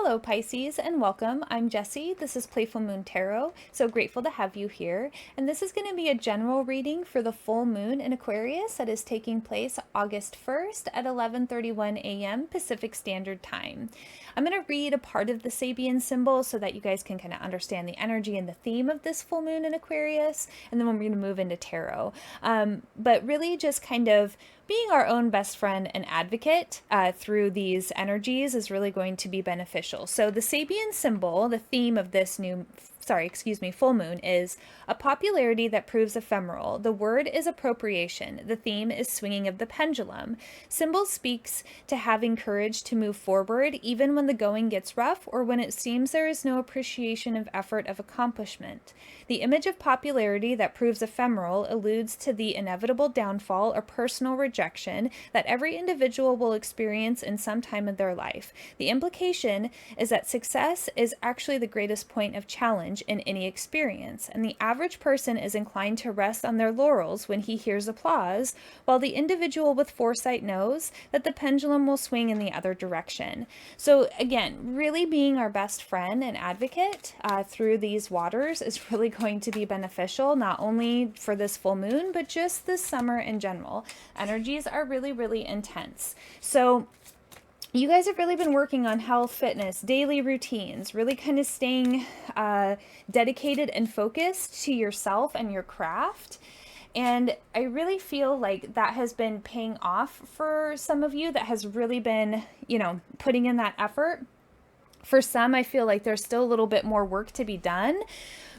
Hello Pisces and welcome. I'm Jessie. This is Playful Moon Tarot. So grateful to have you here. And this is going to be a general reading for the full moon in Aquarius that is taking place August 1st at 11:31 a.m. Pacific Standard Time. I'm going to read a part of the Sabian symbol so that you guys can kind of understand the energy and the theme of this full moon in Aquarius. And then we're going to move into tarot. But really just kind of being our own best friend and advocate through these energies is really going to be beneficial. So the Sabian symbol, the theme of this full moon is a popularity that proves ephemeral. The word is appropriation. The theme is swinging of the pendulum. Symbol speaks to having courage to move forward even when the going gets rough or when it seems there is no appreciation of effort of accomplishment. The image of popularity that proves ephemeral alludes to the inevitable downfall or personal rejection that every individual will experience in some time of their life. The implication is that success is actually the greatest point of challenge in any experience, and the average person is inclined to rest on their laurels when he hears applause, while the individual with foresight knows that the pendulum will swing in the other direction. So again, really being our best friend and advocate through these waters is really going to be beneficial, not only for this full moon, but just this summer in general. Energies are really, really intense. So you guys have really been working on health, fitness, daily routines, really kind of staying dedicated and focused to yourself and your craft. And I really feel like that has been paying off for some of you, that has really been, putting in that effort. For some, I feel like there's still a little bit more work to be done,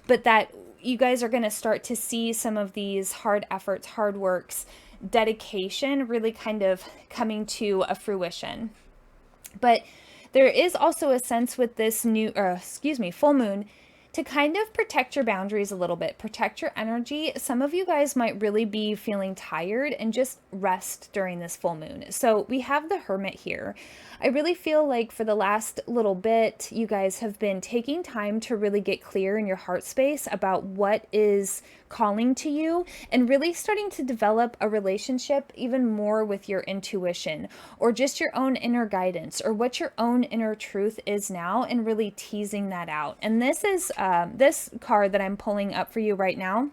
but that you guys are going to start to see some of these hard efforts, hard works, dedication really kind of coming to a fruition. But there is also a sense with this full moon to kind of protect your boundaries a little bit, protect your energy. Some of you guys might really be feeling tired and just rest during this full moon. So we have the Hermit here. I really feel like for the last little bit, you guys have been taking time to really get clear in your heart space about what is calling to you and really starting to develop a relationship even more with your intuition or just your own inner guidance or what your own inner truth is now, and really teasing that out. And this is this card that I'm pulling up for you right now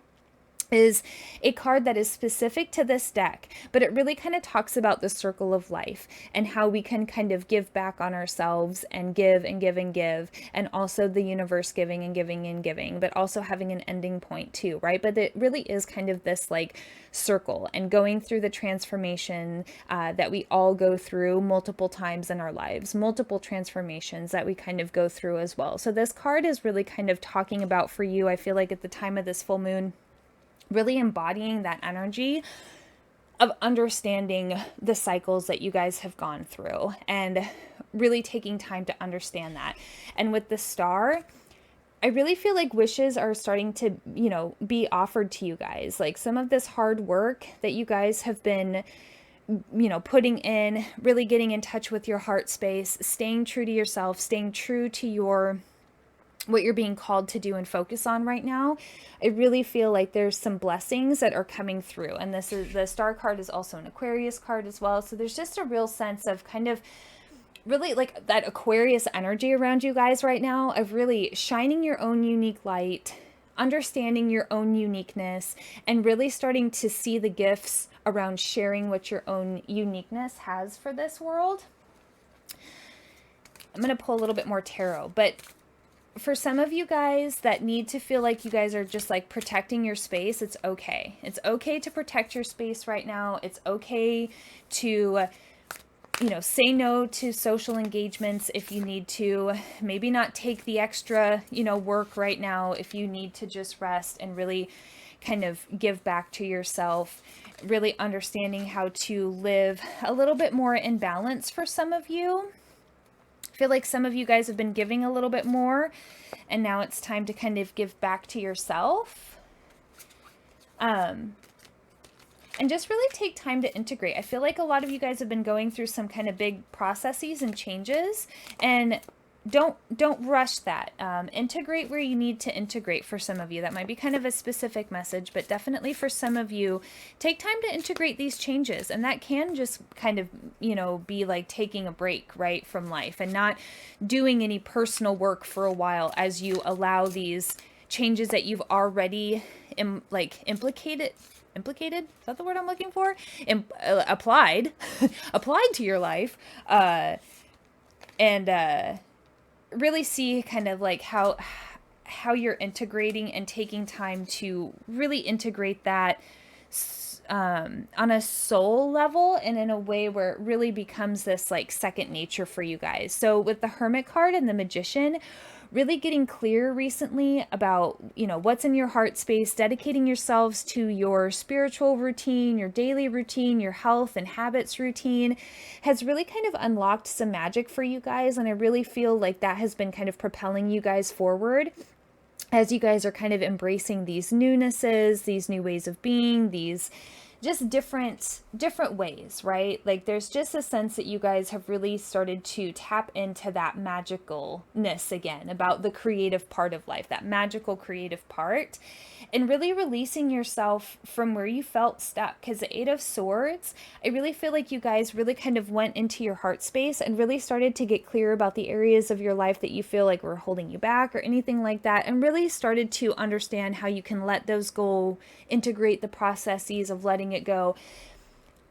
is a card that is specific to this deck, but it really kind of talks about the circle of life and how we can kind of give back on ourselves and give and give and give, and also the universe giving and giving and giving, but also having an ending point too, right? But it really is kind of this like circle and going through the transformation that we all go through multiple times in our lives, multiple transformations that we kind of go through as well. So this card is really kind of talking about for you, I feel like at the time of this full moon, really embodying that energy of understanding the cycles that you guys have gone through and really taking time to understand that. And with the star, I really feel like wishes are starting to, be offered to you guys. Like some of this hard work that you guys have been putting in, really getting in touch with your heart space, staying true to yourself, staying true to what you're being called to do and focus on right now. I really feel like there's some blessings that are coming through. And this is the star card is also an Aquarius card as well. So there's just a real sense of kind of really like that Aquarius energy around you guys right now of really shining your own unique light, understanding your own uniqueness, and really starting to see the gifts around sharing what your own uniqueness has for this world. I'm going to pull a little bit more tarot, but for some of you guys that need to feel like you guys are just like protecting your space, it's okay. It's okay to protect your space right now. It's okay to, say no to social engagements if you need to. Maybe not take the extra, work right now if you need to just rest and really kind of give back to yourself. Really understanding how to live a little bit more in balance for some of you. I feel like some of you guys have been giving a little bit more, and now it's time to kind of give back to yourself. And just really take time to integrate. I feel like a lot of you guys have been going through some kind of big processes and changes, and don't rush that. Integrate where you need to integrate. For some of you, that might be kind of a specific message, but definitely for some of you, take time to integrate these changes. And that can just kind of, be like taking a break, right, from life and not doing any personal work for a while as you allow these changes that you've already implicated, is that the word I'm looking for, applied applied to your life, and really see kind of like how you're integrating and taking time to really integrate that on a soul level and in a way where it really becomes this like second nature for you guys. So with the Hermit card and the Magician, really getting clear recently about, what's in your heart space, dedicating yourselves to your spiritual routine, your daily routine, your health and habits routine has really kind of unlocked some magic for you guys. And I really feel like that has been kind of propelling you guys forward as you guys are kind of embracing these newnesses, these new ways of being, these just different ways, right? Like there's just a sense that you guys have really started to tap into that magicalness again, about the creative part of life, that magical creative part, and really releasing yourself from where you felt stuck. Because the Eight of Swords, I really feel like you guys really kind of went into your heart space and really started to get clear about the areas of your life that you feel like were holding you back or anything like that, and really started to understand how you can let those go, integrate the processes of letting it go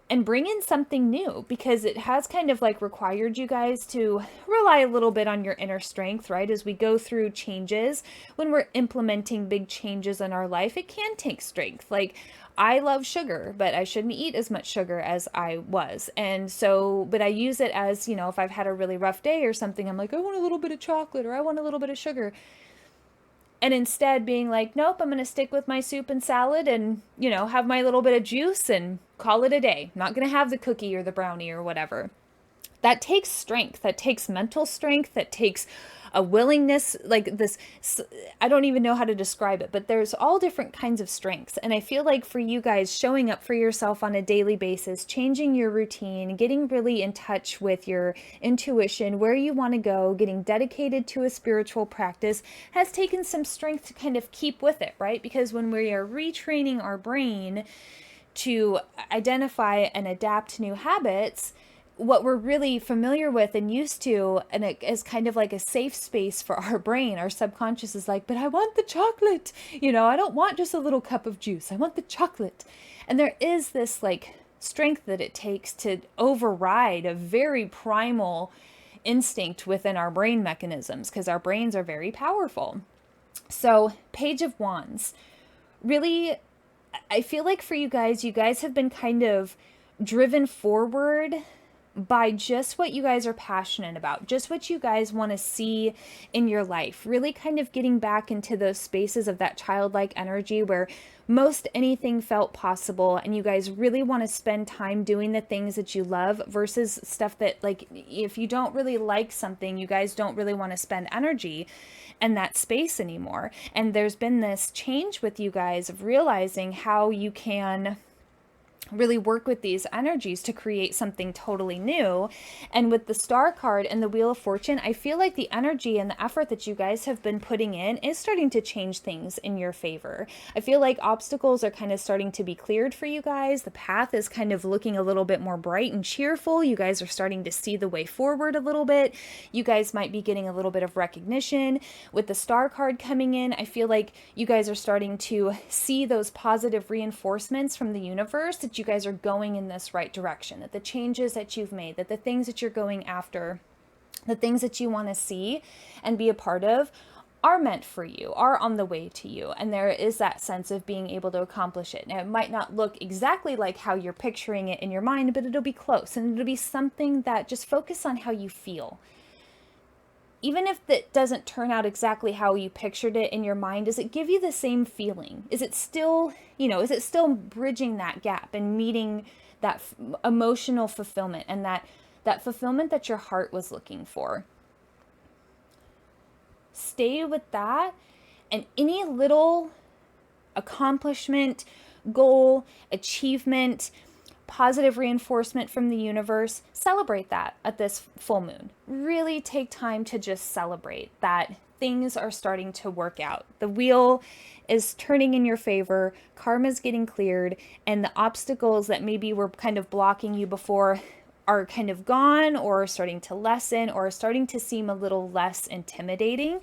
and bring in something new, because it has kind of like required you guys to rely a little bit on your inner strength, right? As we go through changes, when we're implementing big changes in our life, it can take strength. Like I love sugar, but I shouldn't eat as much sugar as I was. And so, but I use it as, if I've had a really rough day or something, I'm like, I want a little bit of chocolate or I want a little bit of sugar. And instead being like, nope, I'm going to stick with my soup and salad and, have my little bit of juice and call it a day. I'm not going to have the cookie or the brownie or whatever. That takes strength. That takes mental strength. That takes a willingness, like this, I don't even know how to describe it, but there's all different kinds of strengths. And I feel like for you guys, showing up for yourself on a daily basis, changing your routine, getting really in touch with your intuition, where you want to go, getting dedicated to a spiritual practice has taken some strength to kind of keep with it, right? Because when we are retraining our brain to identify and adapt new habits, what we're really familiar with and used to, and it is kind of like a safe space for our brain. Our subconscious is like, but I want the chocolate. I don't want just a little cup of juice. I want the chocolate. And there is this like strength that it takes to override a very primal instinct within our brain mechanisms, because our brains are very powerful. So Page of Wands, really, I feel like for you guys have been kind of driven forward by just what you guys are passionate about, just what you guys want to see in your life, really kind of getting back into those spaces of that childlike energy where most anything felt possible, and you guys really want to spend time doing the things that you love versus stuff that, like, if you don't really like something, you guys don't really want to spend energy in that space anymore. And there's been this change with you guys of realizing how you can really work with these energies to create something totally new. And with the Star card and the Wheel of Fortune, I feel like the energy and the effort that you guys have been putting in is starting to change things in your favor. I feel like obstacles are kind of starting to be cleared for you guys. The path is kind of looking a little bit more bright and cheerful. You guys are starting to see the way forward a little bit. You guys might be getting a little bit of recognition. With the Star card coming in, I feel like you guys are starting to see those positive reinforcements from the universe that you guys are going in this right direction, that the changes that you've made, that the things that you're going after, the things that you want to see and be a part of are meant for you, are on the way to you. And there is that sense of being able to accomplish it. Now, it might not look exactly like how you're picturing it in your mind, but it'll be close, and it'll be something that just focus on how you feel. Even if it doesn't turn out exactly how you pictured it in your mind, does it give you the same feeling? Is it still, is it still bridging that gap and meeting that emotional fulfillment and that fulfillment that your heart was looking for? Stay with that, and any little accomplishment, goal, achievement, positive reinforcement from the universe, celebrate that at this full moon. Really take time to just celebrate that things are starting to work out. The wheel is turning in your favor, karma's getting cleared, and the obstacles that maybe were kind of blocking you before are kind of gone, or starting to lessen, or starting to seem a little less intimidating.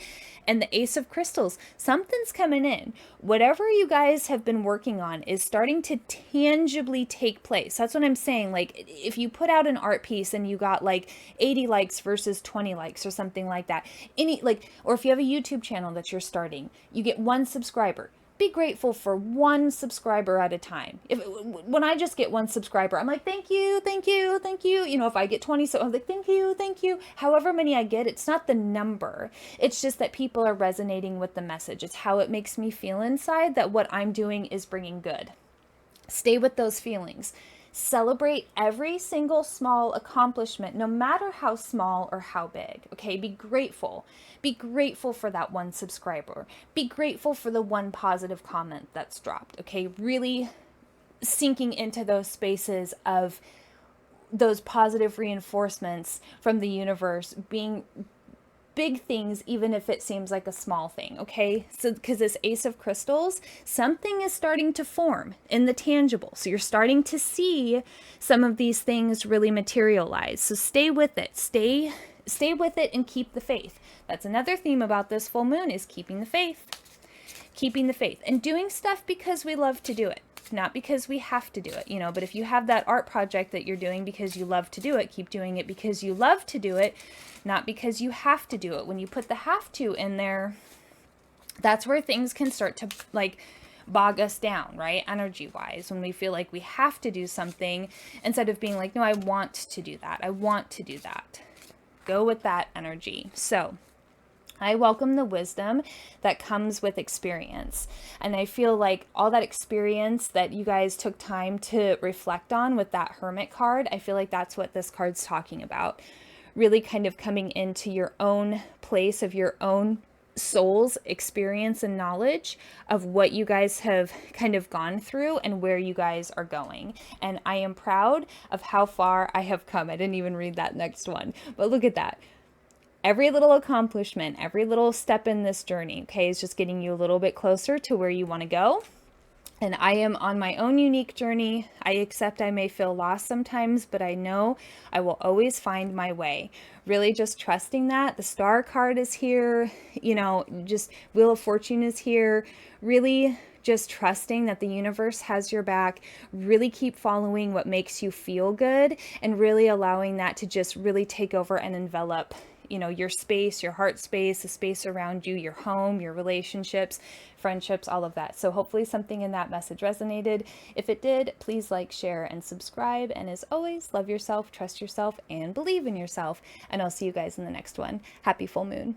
And the Ace of Crystals, something's coming in. Whatever you guys have been working on is starting to tangibly take place. That's what I'm saying. Like, if you put out an art piece and you got like 80 likes versus 20 likes or something like that, or if you have a YouTube channel that you're starting, you get 1 subscriber. Be grateful for 1 subscriber at a time. When I just get 1 subscriber, I'm like, thank you, thank you, thank you. You know, if I get 20, so I'm like, thank you, thank you. However many I get, it's not the number. It's just that people are resonating with the message. It's how it makes me feel inside that what I'm doing is bringing good. Stay with those feelings. Celebrate every single small accomplishment, no matter how small or how big. Okay, be grateful. Be grateful for that 1 subscriber. Be grateful for the 1 positive comment that's dropped. Okay, really sinking into those spaces of those positive reinforcements from the universe being big things, even if it seems like a small thing. Okay, so because this Ace of Crystals, something is starting to form in the tangible, so you're starting to see some of these things really materialize. So stay with it, stay with it, and keep the faith. That's another theme about this full moon, is keeping the faith, and doing stuff because we love to do it, not because we have to do it, you know. But if you have that art project that you're doing because you love to do it, keep doing it because you love to do it, not because you have to do it. When you put the have to in there, that's where things can start to like bog us down, right? Energy wise, when we feel like we have to do something instead of being like, no, I want to do that. I want to do that. Go with that energy. So I welcome the wisdom that comes with experience. And I feel like all that experience that you guys took time to reflect on with that Hermit card, I feel like that's what this card's talking about. Really kind of coming into your own place of your own soul's experience and knowledge of what you guys have kind of gone through and where you guys are going. And I am proud of how far I have come. I didn't even read that next one, but look at that. Every little accomplishment, every little step in this journey, okay, is just getting you a little bit closer to where you want to go. And I am on my own unique journey. I accept I may feel lost sometimes, but I know I will always find my way. Really just trusting that. The Star card is here, you know, just Wheel of Fortune is here. Really just trusting that the universe has your back. Really keep following what makes you feel good, and really allowing that to just really take over and envelop, you know, your space, your heart space, the space around you, your home, your relationships, friendships, all of that. So hopefully something in that message resonated. If it did, please like, share, and subscribe. And as always, love yourself, trust yourself, and believe in yourself. And I'll see you guys in the next one. Happy full moon.